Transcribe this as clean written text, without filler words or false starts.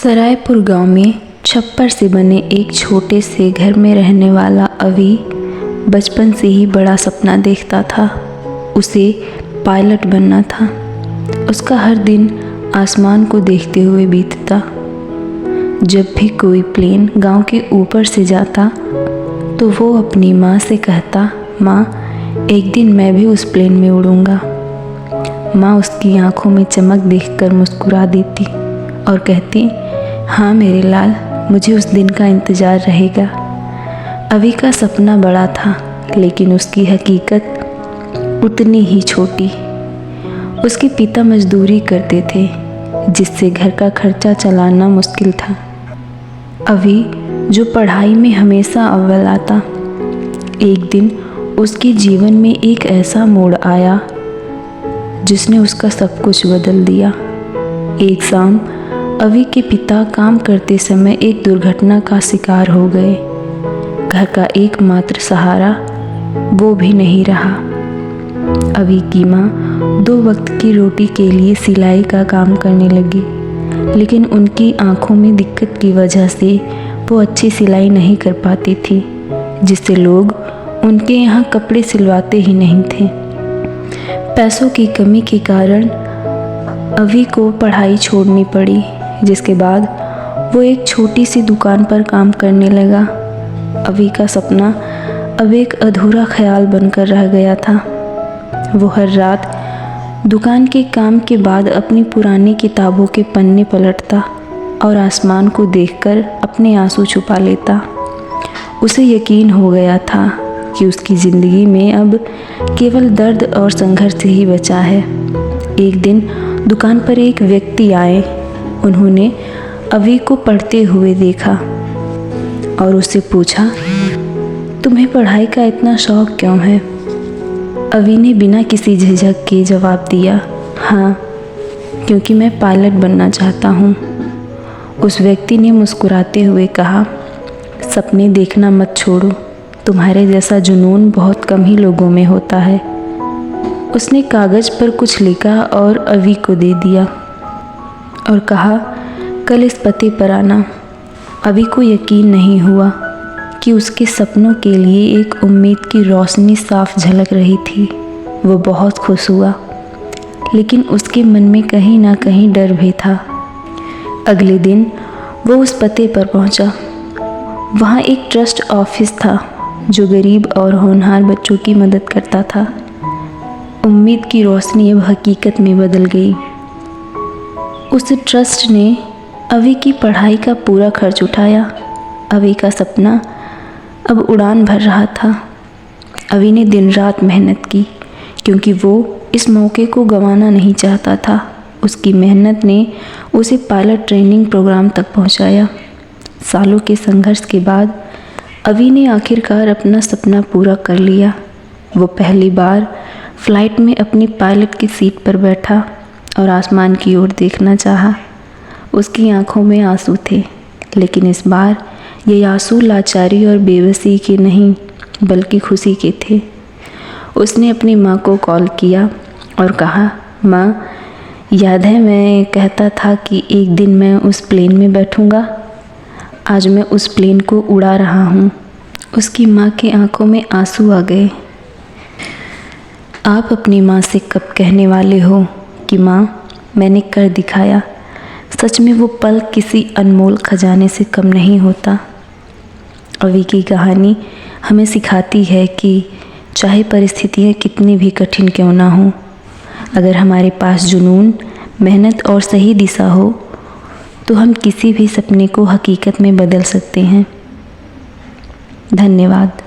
सरायपुर गांव में छप्पर से बने एक छोटे से घर में रहने वाला अवी बचपन से ही बड़ा सपना देखता था। उसे पायलट बनना था। उसका हर दिन आसमान को देखते हुए बीतता। जब भी कोई प्लेन गांव के ऊपर से जाता तो वो अपनी माँ से कहता, माँ एक दिन मैं भी उस प्लेन में उड़ूंगा। माँ उसकी आंखों में चमक देखकर मुस्कुरा देती और कहती, हाँ मेरे लाल, मुझे उस दिन का इंतज़ार रहेगा। अवी का सपना बड़ा था, लेकिन उसकी हकीकत उतनी ही छोटी। उसके पिता मजदूरी करते थे, जिससे घर का खर्चा चलाना मुश्किल था। अवी, जो पढ़ाई में हमेशा अव्वल आता, एक दिन उसके जीवन में एक ऐसा मोड़ आया जिसने उसका सब कुछ बदल दिया। एक शाम अवी के पिता काम करते समय एक दुर्घटना का शिकार हो गए। घर का एकमात्र सहारा वो भी नहीं रहा। अवी की माँ 2 वक्त की रोटी के लिए सिलाई का काम करने लगी, लेकिन उनकी आंखों में दिक्कत की वजह से वो अच्छी सिलाई नहीं कर पाती थी, जिससे लोग उनके यहाँ कपड़े सिलवाते ही नहीं थे। पैसों की कमी के कारण अवी को पढ़ाई छोड़नी पड़ी, जिसके बाद वो एक छोटी सी दुकान पर काम करने लगा। अवी का सपना अब एक अधूरा ख्याल बनकर रह गया था। वो हर रात दुकान के काम के बाद अपनी पुरानी किताबों के पन्ने पलटता और आसमान को देखकर अपने आंसू छुपा लेता। उसे यकीन हो गया था कि उसकी ज़िंदगी में अब केवल दर्द और संघर्ष ही बचा है। एक दिन दुकान पर एक व्यक्ति आए। उन्होंने अवी को पढ़ते हुए देखा और उससे पूछा, तुम्हें पढ़ाई का इतना शौक़ क्यों है? अवी ने बिना किसी झिझक के जवाब दिया, हाँ, क्योंकि मैं पायलट बनना चाहता हूँ। उस व्यक्ति ने मुस्कुराते हुए कहा, सपने देखना मत छोड़ो, तुम्हारे जैसा जुनून बहुत कम ही लोगों में होता है। उसने कागज़ पर कुछ लिखा और अवी को दे दिया और कहा, कल इस पते पर आना। अवी को यकीन नहीं हुआ कि उसके सपनों के लिए एक उम्मीद की रोशनी साफ झलक रही थी। वो बहुत खुश हुआ, लेकिन उसके मन में कहीं ना कहीं डर भी था। अगले दिन वो उस पते पर पहुंचा। वहाँ एक ट्रस्ट ऑफिस था जो गरीब और होनहार बच्चों की मदद करता था। उम्मीद की रोशनी अब हकीकत में बदल गई। उस ट्रस्ट ने अवी की पढ़ाई का पूरा खर्च उठाया। अवी का सपना अब उड़ान भर रहा था। अवी ने दिन रात मेहनत की, क्योंकि वो इस मौके को गंवाना नहीं चाहता था। उसकी मेहनत ने उसे पायलट ट्रेनिंग प्रोग्राम तक पहुंचाया। सालों के संघर्ष के बाद अवी ने आखिरकार अपना सपना पूरा कर लिया। वो पहली बार फ्लाइट में अपनी पायलट की सीट पर बैठा और आसमान की ओर देखना चाहा। उसकी आंखों में आंसू थे, लेकिन इस बार ये आंसू लाचारी और बेबसी के नहीं, बल्कि खुशी के थे। उसने अपनी माँ को कॉल किया और कहा, माँ, याद है मैं कहता था कि एक दिन मैं उस प्लेन में बैठूँगा? आज मैं उस प्लेन को उड़ा रहा हूँ। उसकी माँ की आंखों में आंसू आ गए। आप अपनी माँ से कब कहने वाले हो कि माँ, मैंने कर दिखाया? सच में वो पल किसी अनमोल खजाने से कम नहीं होता। अवी की कहानी हमें सिखाती है कि चाहे परिस्थितियाँ कितनी भी कठिन क्यों ना हो, अगर हमारे पास जुनून, मेहनत और सही दिशा हो, तो हम किसी भी सपने को हकीकत में बदल सकते हैं। धन्यवाद।